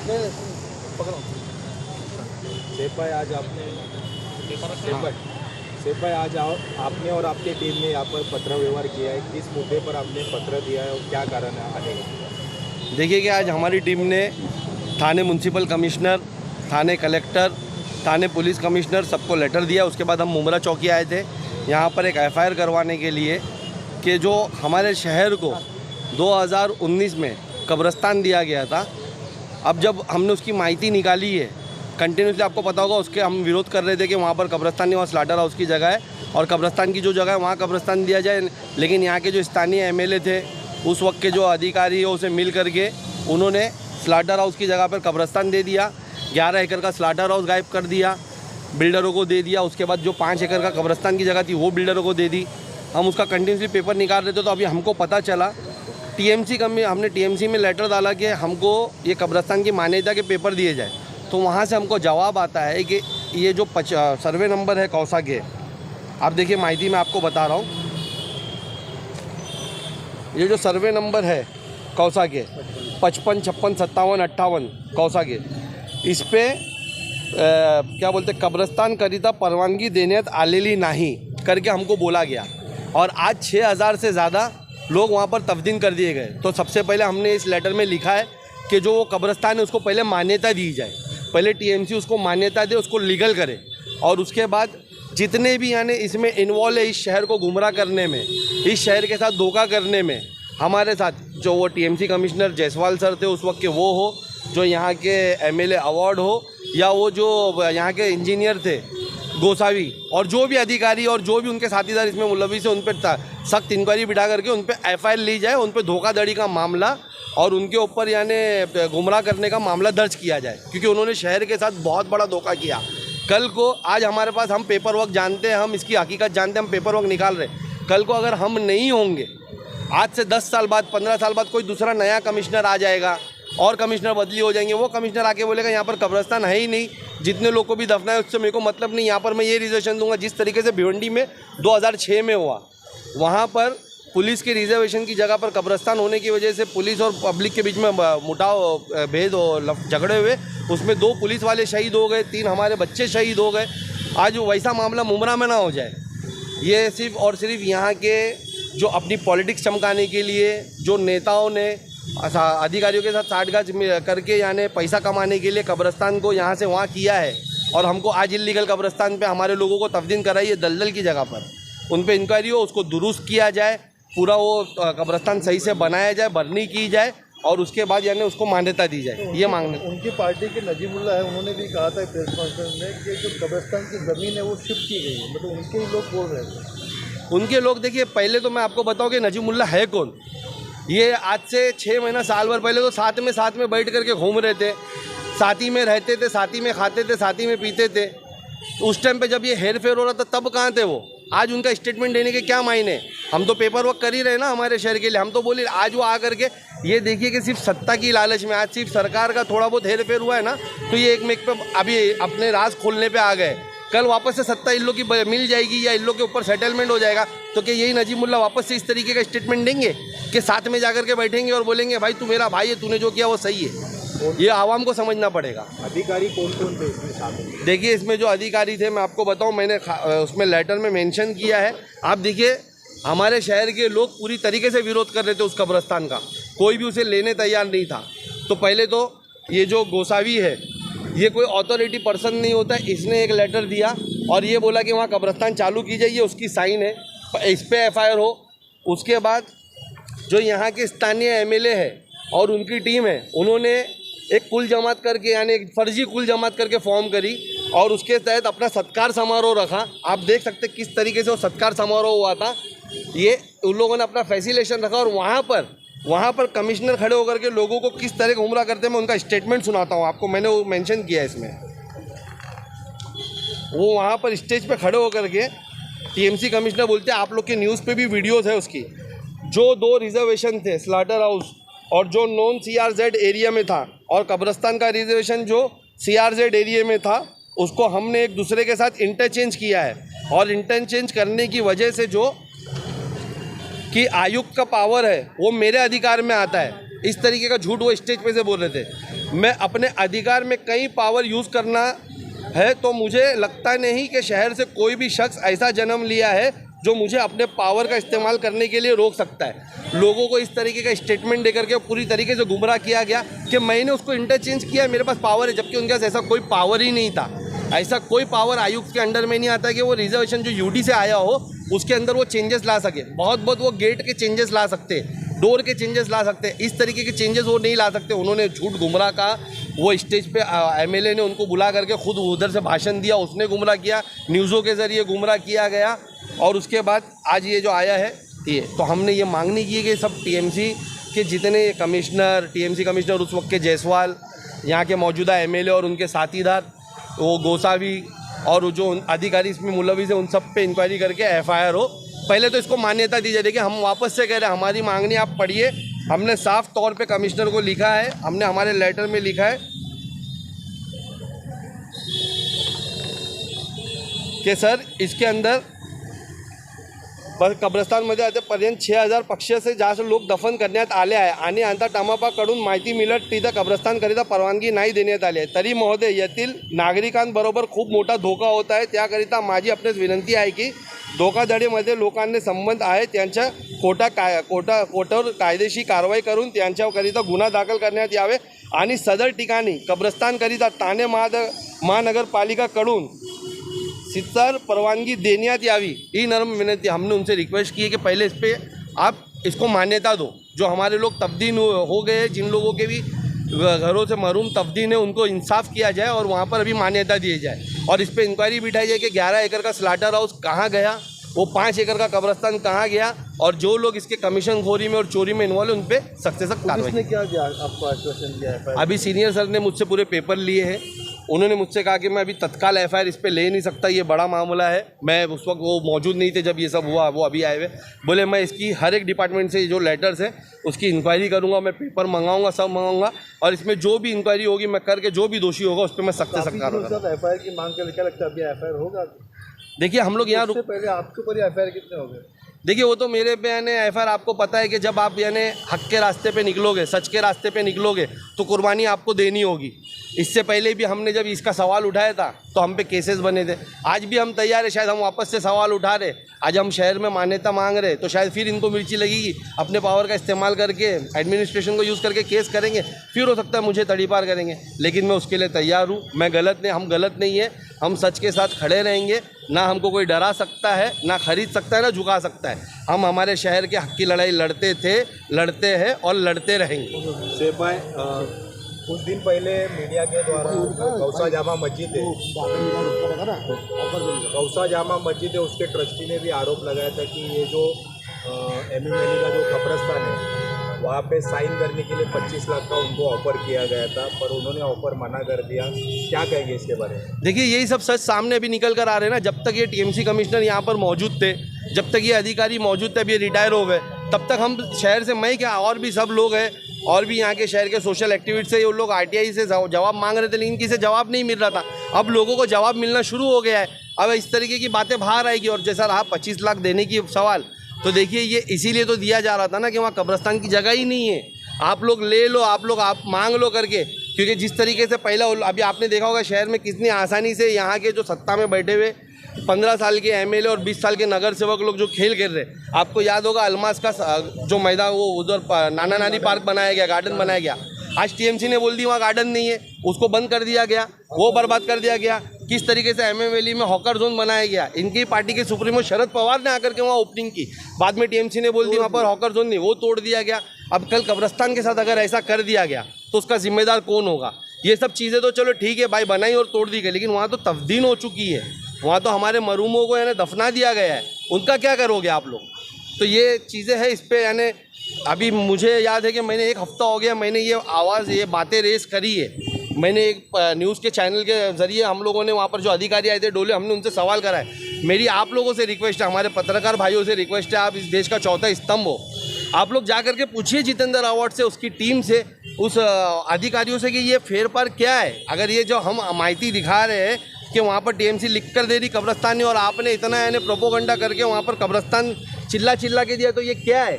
Safe भाई आज आपने और आपके टीम ने यहाँ पर पत्र व्यवहार किया है, किस मुद्दे पर आपने पत्र दिया है और क्या कारण है आने का? देखिए कि आज हमारी टीम ने थाने म्यूनसिपल कमिश्नर, थाने कलेक्टर, थाने पुलिस कमिश्नर सबको लेटर दिया। उसके बाद हम मुमरा चौकी आए थे यहाँ पर एक एफआईआर करवाने के लिए कि जो हमारे शहर को 2019 में कब्रिस्तान दिया गया था। अब जब हमने उसकी माहिती निकाली है, कंटिन्यूसली आपको पता होगा उसके हम विरोध कर रहे थे कि वहाँ पर कब्रिस्तान नहीं, वहाँ स्लाटर हाउस की जगह है और कब्रिस्तान की जो जगह है वहाँ कब्रिस्तान दिया जाए। लेकिन यहाँ के जो स्थानीय एमएलए थे उस वक्त के जो अधिकारियों से मिल करके उन्होंने स्लाटर हाउस की जगह पर कब्रिस्तान दे दिया। 11 एकड़ का स्लाटर हाउस गायब कर दिया, बिल्डरों को दे दिया। उसके बाद जो 5 एकड़ का कब्रिस्तान की जगह थी वो बिल्डरों को दे दी। हम उसका कंटिन्यूसली पेपर निकाल रहे थे तो अभी हमको पता चला हमने टीएमसी में लेटर डाला कि हमको ये कब्रिस्तान की मान्यता के पेपर दिए जाए। तो वहाँ से हमको जवाब आता है कि ये जो सर्वे नंबर है कौसा के, आप देखिए माहिती मैं आपको बता रहा हूँ। ये जो सर्वे नंबर है कौसा के 55, 56, 57, 58 कौसा के, इस पे क्या बोलते कब्रिस्तान करिता परवानगी देण्यात आलेली नाही करके हमको बोला गया और आज 6000 से ज़्यादा लोग वहाँ पर तब्दील कर दिए गए। तो सबसे पहले हमने इस लेटर में लिखा है कि जो वो कब्रिस्तान है उसको पहले मान्यता दी जाए, पहले टीएमसी उसको मान्यता दे, उसको लीगल करे और उसके बाद जितने भी यानी इसमें इन्वॉल्व है इस शहर को गुमराह करने में, इस शहर के साथ धोखा करने में, हमारे साथ जो वो टीएमसी कमिश्नर जायसवाल सर थे उस वक्त के वो हो, जो यहाँ के एमएलए अवार्ड हो या वो जो यहाँ के इंजीनियर थे गोसावी और जो भी अधिकारी और जो भी उनके साथीदार इसमें मुलविस है, उन पर सख्त इंक्वायरी बिठा करके उन पर एफआईआर ली जाए, उन पर धोखाधड़ी का मामला और उनके ऊपर यानी गुमराह करने का मामला दर्ज किया जाए, क्योंकि उन्होंने शहर के साथ बहुत बड़ा धोखा किया। कल को आज हमारे पास हम पेपर वर्क जानते हैं, हम इसकी हकीकत जानते हैं, हम पेपर वर्क निकाल रहे हैं। कल को अगर हम नहीं होंगे, आज से 10 साल बाद 15 साल बाद कोई दूसरा नया कमिश्नर आ जाएगा और कमिश्नर बदली हो जाएंगे, वो कमिश्नर आके बोलेगा यहाँ पर कब्रिस्तान है ही नहीं, जितने लोग को भी दफना है उससे मेरे को मतलब नहीं, यहाँ पर मैं ये रिजर्वेशन दूंगा। जिस तरीके से भिवंडी में 2006 में हुआ, वहाँ पर पुलिस के रिजर्वेशन की जगह पर कब्रिस्तान होने की वजह से पुलिस और पब्लिक के बीच में मुटाव, भेद और झगड़े हुए, उसमें 2 पुलिस वाले शहीद हो गए, 3 हमारे बच्चे शहीद हो गए। आज वैसा मामला मुमरा में ना हो जाए, ये सिर्फ और सिर्फ यहाँ के जो अपनी पॉलिटिक्स चमकाने के लिए जो नेताओं ने अधिकारियों के साथ साठगांठ करके यानी पैसा कमाने के लिए कब्रिस्तान को यहाँ से वहाँ किया है और हमको आज इल्लीगल कब्रिस्तान पे हमारे लोगों को तब्दील कराई है दलदल की जगह पर। उन पे इंक्वायरी हो, उसको दुरुस्त किया जाए, पूरा वो कब्रिस्तान सही से बनाया जाए, भरनी की जाए और उसके बाद यानी उसको मान्यता दी जाए, ये मांगने। उनकी पार्टी के नजीमुल्ला है, उन्होंने भी कहा था प्रेस कॉन्फ्रेंस में कि जो कब्रिस्तान की ज़मीन है वो शिफ्ट की गई है, मतलब उनके ही लोग बोल रहे थे। उनके लोग देखिए, पहले तो मैं आपको बताऊँ कि नजीमुल्ला है कौन। ये आज से 6 महीना साल भर पहले तो साथ में बैठ करके घूम रहे थे, साथ ही में रहते थे, साथ ही में खाते थे, साथ ही में पीते थे। उस टाइम पे जब ये हेर फेर हो रहा था तब कहाँ थे वो? आज उनका स्टेटमेंट देने के क्या मायने? हम तो पेपर वर्क कर ही रहे ना हमारे शहर के लिए, हम तो बोले। आज वो आ करके ये देखिए कि सिर्फ सत्ता की लालच में, आज सिर्फ सरकार का थोड़ा बहुत हेर फेर हुआ है ना, तो ये एक में पे अभी अपने राज खोलने पे आ गए। कल वापस से सत्ता इन लोग की मिल जाएगी या इन लोग के ऊपर सेटलमेंट हो जाएगा तो क्या यही नजीमुल्ला वापस से इस तरीके का स्टेटमेंट देंगे कि साथ में जाकर के बैठेंगे और बोलेंगे भाई तू मेरा भाई है, तूने जो किया वो सही है? ये आवाम को समझना पड़ेगा। अधिकारी कौन कौन थे इसमें शामिल? देखिए, इसमें जो अधिकारी थे मैं आपको बताऊं, मैंने उसमें लेटर में मेंशन किया है। आप देखिए, हमारे शहर के लोग पूरी तरीके से विरोध कर रहे थे उस कब्रिस्तान का, कोई भी उसे लेने तैयार नहीं था। तो पहले तो ये जो गोसावी है ये कोई अथॉरिटी पर्सन नहीं होता, इसने एक लेटर दिया और ये बोला कि वहाँ कब्रिस्तान चालू की जाइए, उसकी साइन है, इस पर एफआईआर हो। उसके बाद जो यहाँ के स्थानीय एमएलए है और उनकी टीम है, उन्होंने एक कुल जमात करके यानी एक फर्जी कुल जमात करके फॉर्म करी और उसके तहत अपना सत्कार समारोह रखा। आप देख सकते किस तरीके से वो सत्कार समारोह हुआ था। ये उन लोगों ने अपना फैसिलेशन रखा और वहाँ पर कमिश्नर खड़े होकर के लोगों को किस तरह गुमराह करते हैं, मैं उनका स्टेटमेंट सुनाता हूँ आपको। मैंने वो मेंशन किया है इसमें। वो वहाँ पर स्टेज पे खड़े होकर के टीएमसी कमिश्नर बोलते हैं, आप लोग के न्यूज़ पे भी वीडियोज़ है उसकी, जो 2 रिजर्वेशन थे स्लाटर हाउस और जो नॉन CRZ एरिया में था और कब्रिस्तान का रिजर्वेशन जो CRZ एरिया में था, उसको हमने एक दूसरे के साथ इंटरचेंज किया है। और इंटरचेंज करने की वजह से जो कि आयुक्त का पावर है वो मेरे अधिकार में आता है, इस तरीके का झूठ वो स्टेज पे से बोल रहे थे। मैं अपने अधिकार में कई पावर यूज़ करना है, तो मुझे लगता नहीं कि शहर से कोई भी शख्स ऐसा जन्म लिया है जो मुझे अपने पावर का इस्तेमाल करने के लिए रोक सकता है। लोगों को इस तरीके का स्टेटमेंट देकर के पूरी तरीके से गुमराह किया गया कि मैंने उसको इंटरचेंज किया, मेरे पास पावर है, जबकि उनके पास ऐसा कोई पावर ही नहीं था। ऐसा कोई पावर आयुक्त के अंडर में नहीं आता कि वो रिजर्वेशन जो यूडी से आया हो उसके अंदर वो चेंजेस ला सके। बहुत वो गेट के चेंजेस ला सकते, डोर के चेंजेस ला सकते, इस तरीके के चेंजेस वो नहीं ला सकते। उन्होंने झूठ गुमराह कहा, वो स्टेज पे एमएलए ने उनको बुला करके खुद उधर से भाषण दिया, उसने गुमराह किया, न्यूज़ों के ज़रिए गुमराह किया गया। और उसके बाद आज ये जो आया है ये, तो हमने ये मांगनी की कि सब टीएमसी के जितने कमिश्नर, टीएमसी कमिश्नर उस वक्त के जायसवाल, यहाँ के मौजूदा एमएलए और उनके साथीदार, वो गोसावी और जो अधिकारी इसमें मुलविस है, उन सब पे इंक्वायरी करके एफआईआर हो। पहले तो इसको मान्यता दी जाए। देखिए, हम वापस से कह रहे हैं, हमारी मांगनी आप पढ़िए। हमने साफ तौर पे कमिश्नर को लिखा है, हमने हमारे लेटर में लिखा है कि सर इसके अंदर कब्रस्तानमध्ये आतापर्यंत 6000 पक्षाचे जास्त लोक दफन करण्यात आले आहे आणि आता टामापाकडून माहिती मिळत तिथं कब्रस्तानकरिता परवानगी नाही देण्यात आली आहे। तरी महोदय, येथील नागरिकांबरोबर खूप मोठा धोका होत आहे। त्याकरिता माझी आपल्यास विनंती आहे की धोकाधडीमध्ये लोकांचे संबंध आहे त्यांच्या कोटावर कायदेशीर कारवाई करून त्यांच्याकरिता गुन्हा दाखल करण्यात यावे आणि सदर ठिकाणी कब्रस्तानकरिता ठाणे महानगरपालिकाकडून सितर परवानगी देनियात यावी, ये नर्म विनती। हमने उनसे रिक्वेस्ट की है कि पहले इस पर आप इसको मान्यता दो। जो हमारे लोग तब्दील हो गए, जिन लोगों के भी घरों से महरूम तब्दील है, उनको इंसाफ किया जाए और वहाँ पर अभी मान्यता दी जाए। और इस पर इंक्वायरी बिठाई जाए कि 11 एकड़ का स्लाटर हाउस कहाँ गया, वो 5 एकड़ का कब्रस्तान कहाँ गया, और जो लोग इसके कमीशन खोरी में और चोरी में इन्वॉल्व है उन पर सख्त से सख्त कार्रवाई। क्या दिया आपको आश्वासन दिया है? अभी सीनियर सर ने मुझसे पूरे पेपर लिए हैं। उन्होंने मुझसे कहा कि मैं अभी तत्काल एफआईआर इस पे ले नहीं सकता, ये बड़ा मामला है। मैं उस वक्त वो मौजूद नहीं थे जब ये सब हुआ, वो अभी आए हुए। बोले मैं इसकी हर एक डिपार्टमेंट से जो लेटर्स है उसकी इंक्वायरी करूंगा, मैं पेपर मंगाऊंगा, सब मंगाऊंगा, और इसमें जो भी इंक्वायरी होगी मैं करके जो भी दोषी होगा उस पर मैं सख्त से सख्त कार्रवाई। एफआईआर की मांग कर क्या लगता है, अभी एफआईआर होगा? देखिए, हम लोग यहाँ पहले आपके ऊपर एफआईआर कितने हो गए? देखिए, वो तो मेरे पे यानी एफआईआर आपको पता है कि जब आप यानी हक के रास्ते पे निकलोगे, सच के रास्ते पे निकलोगे तो कुर्बानी आपको देनी होगी। इससे पहले भी हमने जब इसका सवाल उठाया था तो हम पे केसेस बने थे। आज भी हम तैयार है, शायद हम वापस से सवाल उठा रहे, आज हम शहर में मान्यता मांग रहे, तो शायद फिर इनको मिर्ची लगेगी, अपने पावर का इस्तेमाल करके एडमिनिस्ट्रेशन को यूज़ करके केस करेंगे, फिर हो सकता है मुझे तड़ीपार करेंगे। लेकिन मैं उसके लिए तैयार हूँ। मैं गलत नहीं, हम गलत नहीं है, हम सच के साथ खड़े रहेंगे। ना हमको कोई डरा सकता है, ना खरीद सकता है, ना झुका सकता है। हम हमारे शहर के हक की लड़ाई लड़ते थे, लड़ते हैं और लड़ते रहेंगे। सेफ भाई, कुछ दिन पहले मीडिया के द्वारा गौसा जामा मस्जिद है, गौसा जामा मस्जिद है, उसके ट्रस्टी ने भी आरोप लगाया था कि ये जो एमएमएलए का जो कब्रस्तान है वहाँ पे साइन करने के लिए 25 लाख का उनको ऑफर किया गया था, पर उन्होंने ऑफर मना कर दिया। क्या कहेंगे इसके बारे में? देखिए, यही सब सच सामने भी निकल कर आ रहे हैं ना। जब तक ये टीएमसी कमिश्नर यहाँ पर मौजूद थे, जब तक ये अधिकारी मौजूद थे, अब ये रिटायर हो गए, तब तक हम शहर से, मैं क्या और भी सब लोग हैं और भी यहाँ के शहर के सोशल एक्टिविस्ट से, ये लोग आरटीआई से जवाब मांग रहे थे, लेकिन किसी जवाब नहीं मिल रहा था। अब लोगों को जवाब मिलना शुरू हो गया है। अब इस तरीके की बातें बाहर आएगी। और जैसा रहा 25 लाख देने की सवाल, तो देखिए ये इसीलिए तो दिया जा रहा था ना कि वहाँ कब्रस्तान की जगह ही नहीं है। आप लोग ले लो, आप मांग लो करके, क्योंकि जिस तरीके से पहला अभी आपने देखा होगा शहर में कितनी आसानी से यहाँ के जो सत्ता में बैठे हुए 15 साल के एमएलए और 20 साल के नगर सेवक लोग जो खेल खेल रहे। आपको याद होगा अलमास का जो मैदान, वो उधर नाना नानी पार्क बनाया गया, गार्डन बनाया गया। आज टीएमसी ने बोल दी वहाँ गार्डन नहीं है, उसको बंद कर दिया गया, वो बर्बाद कर दिया गया। किस तरीके से एमएमएलए में हॉकर जोन बनाया गया, इनकी पार्टी के सुप्रीमो शरद पवार ने आकर के वहाँ ओपनिंग की, बाद में टीएमसी ने बोल दी वहाँ पर हॉकर जोन नहीं, वो तोड़ दिया गया। अब कल कब्रस्तान के साथ अगर ऐसा कर दिया गया तो उसका जिम्मेदार कौन होगा? ये सब चीज़ें तो चलो ठीक है भाई, बनाई और तोड़ दी गई, लेकिन वहाँ तो तब्दील हो चुकी है, वहाँ तो हमारे मरूमों को यानी दफना दिया गया है, उनका क्या करोगे आप लोग? तो ये चीज़ें हैं, इस पर यानी अभी मुझे याद है कि मैंने 1 हफ्ता हो गया, मैंने ये बातें रेस करी है। मैंने एक न्यूज़ के चैनल के ज़रिए हम लोगों ने वहाँ पर जो अधिकारी आए थे डोले, हमने उनसे सवाल करा है। मेरी आप लोगों से रिक्वेस्ट है, हमारे पत्रकार भाइयों से रिक्वेस्ट है, आप इस देश का चौथा स्तंभ हो, आप लोग जा करके पूछिए जितेंद्र अवार्ड से, उसकी टीम से, उस अधिकारियों से कि ये फेर पार क्या है। अगर ये जो हम माहिती दिखा रहे हैं कि वहाँ पर टीएमसी लिख कर दे रही कब्रस्तान ने, और आपने इतना यानी प्रोपोगंडा करके वहाँ पर कब्रस्तान चिल्ला के दिया, तो ये क्या है?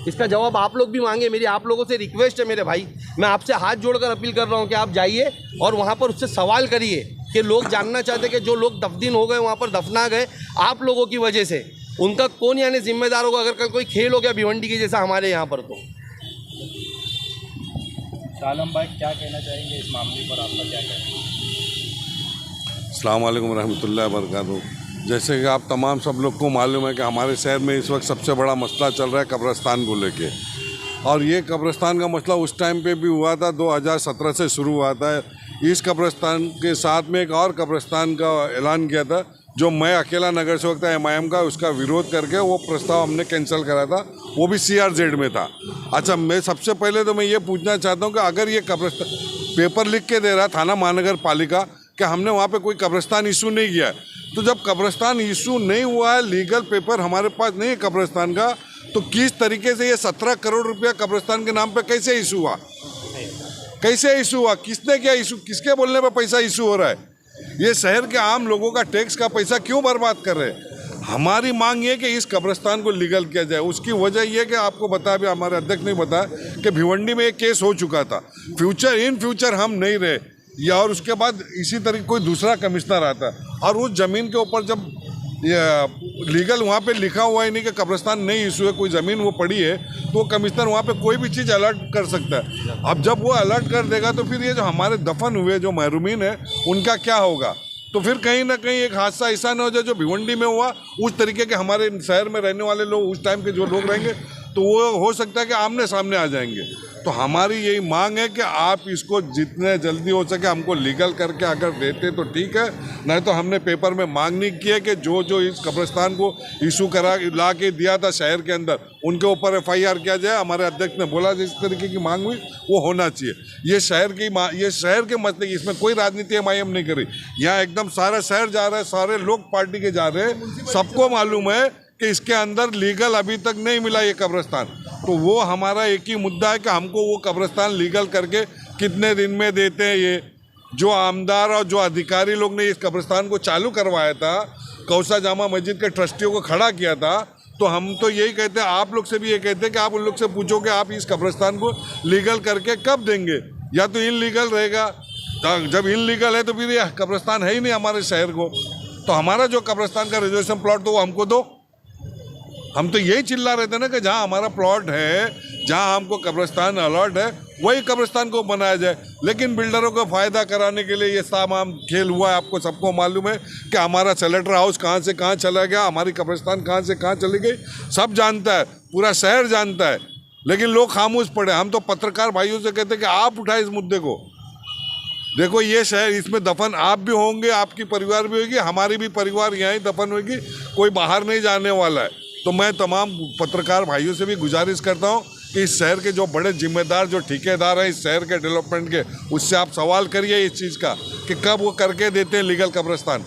इसका जवाब आप लोग भी मांगे। मेरी आप लोगों से रिक्वेस्ट है मेरे भाई, मैं आपसे हाथ जोड़कर अपील कर रहा हूँ कि आप जाइए और वहाँ पर उससे सवाल करिए कि लोग जानना चाहते कि जो लोग दफदीन हो गए वहाँ पर दफना गए आप लोगों की वजह से, उनका कौन यानी जिम्मेदार होगा अगर कल कोई खेल हो गया भिवंडी के जैसा हमारे यहाँ पर। तो आलम भाई क्या कहना चाहेंगे इस मामले पर, आपका क्या कहना है? अस्सलाम वालेकुम रहमतुल्लाहि व बरकातहू। जैसे कि आप तमाम सब लोग को मालूम है कि हमारे शहर में इस वक्त सबसे बड़ा मसला चल रहा है कब्रिस्तान को लेके, और ये कब्रिस्तान का मसला उस टाइम पे भी हुआ था, 2017 से शुरू हुआ था। इस कब्रिस्तान के साथ में एक और कब्रिस्तान का ऐलान किया था जो मैं अकेला नगर सेवक था MIM का, उसका विरोध करके वो प्रस्ताव हमने कैंसिल करा था, वो भी CRZ में था। अच्छा, मैं सबसे पहले तो मैं ये पूछना चाहता हूँ कि अगर ये कब्रिस्तान पेपर लिख के दे रहा थाना महानगर पालिका कि हमने वहाँ पे कोई कब्रिस्तान इशू नहीं किया है, तो जब कब्रिस्तान इशू नहीं हुआ है, लीगल पेपर हमारे पास नहीं है कब्रिस्तान का, तो किस तरीके से ये 17 करोड़ रुपया कब्रिस्तान के नाम पे कैसे इशू हुआ? कैसे इशू हुआ? किसने क्या इशू, किसके बोलने पे पैसा इशू हो रहा है? ये शहर के आम लोगों का टैक्स का पैसा क्यों बर्बाद कर रहे हैं? हमारी मांग ये कि इस कब्रिस्तान को लीगल किया जाए। उसकी वजह ये कि आपको बताया भी, हमारे अध्यक्ष ने बताया कि भिवंडी में एक केस हो चुका था, इन फ्यूचर हम नहीं रहे, या और उसके बाद इसी तरीके कोई दूसरा कमिश्नर आता और उस ज़मीन के ऊपर जब लीगल वहाँ पे लिखा हुआ ही नहीं कि कब्रिस्तान नहीं इशू है, कोई ज़मीन वो पड़ी है, तो कमिश्नर वहाँ पे कोई भी चीज़ अलर्ट कर सकता है। अब जब वो अलर्ट कर देगा तो फिर ये जो हमारे दफन हुए जो महरूमीन है उनका क्या होगा? तो फिर कहीं ना कहीं एक हादसा ऐसा न हो जाए जो भिवंडी में हुआ, उस तरीके के हमारे शहर में रहने वाले लोग, उस टाइम के जो लोग रहेंगे, तो वो हो सकता है कि आमने सामने आ जाएंगे। तो हमारी यही मांग है कि आप इसको जितने जल्दी हो सके हमको लीगल करके अगर देते तो ठीक है, नहीं तो हमने पेपर में मांग नहीं की है कि जो इस कब्रिस्तान को इशू करा ला के दिया था शहर के अंदर, उनके ऊपर FIR किया जाए। हमारे अध्यक्ष ने बोला जिस तरीके की मांग हुई वो होना चाहिए। ये शहर के मसले, इसमें कोई राजनीति MIM नहीं करी, यहाँ एकदम सारा शहर जा रहा है, सारे लोग पार्टी के जा रहे हैं, सबको मालूम है कि इसके अंदर लीगल अभी तक नहीं मिला ये कब्रिस्तान। तो वो हमारा एक ही मुद्दा है कि हमको वो कब्रिस्तान लीगल करके कितने दिन में देते हैं। ये जो आमदार और जो अधिकारी लोग ने इस कब्रिस्तान को चालू करवाया था, कौसा जामा मस्जिद के ट्रस्टियों को खड़ा किया था, तो हम तो यही कहते हैं, आप लोग से भी ये कहते हैं कि आप उन लोग से पूछो कि आप इस कब्रिस्तान को लीगल करके कब देंगे, या तो इनलीगल रहेगा। जब इनलीगल है तो फिर ये कब्रिस्तान है ही नहीं हमारे शहर को, तो हमारा जो कब्रिस्तान का रिजर्वेशन प्लॉट तो वो हमको दो। हम तो यही चिल्ला रहे थे ना कि जहाँ हमारा प्लॉट है, जहाँ हमको कब्रिस्तान अलॉट है, वही कब्रिस्तान को बनाया जाए। लेकिन बिल्डरों को फ़ायदा कराने के लिए ये तमाम खेल हुआ है। आपको सबको मालूम है कि हमारा सेलेटर हाउस कहाँ से कहाँ चला गया, हमारी कब्रिस्तान कहाँ से कहाँ चली गई, सब जानता है, पूरा शहर जानता है, लेकिन लोग खामोश पड़े। हम तो पत्रकार भाइयों से कहते हैं कि आप उठाए इस मुद्दे को। देखो ये शहर, इसमें दफन आप भी होंगे, आपकी परिवार भी होगी, हमारी भी परिवार यहाँ ही दफन होगी, कोई बाहर नहीं जाने वाला है। तो मैं तमाम पत्रकार भाइयों से भी गुजारिश करता हूँ कि इस शहर के जो बड़े जिम्मेदार, जो ठेकेदार हैं इस शहर के डेवलपमेंट के, उससे आप सवाल करिए इस चीज़ का कि कब वो करके देते हैं लीगल कब्रिस्तान।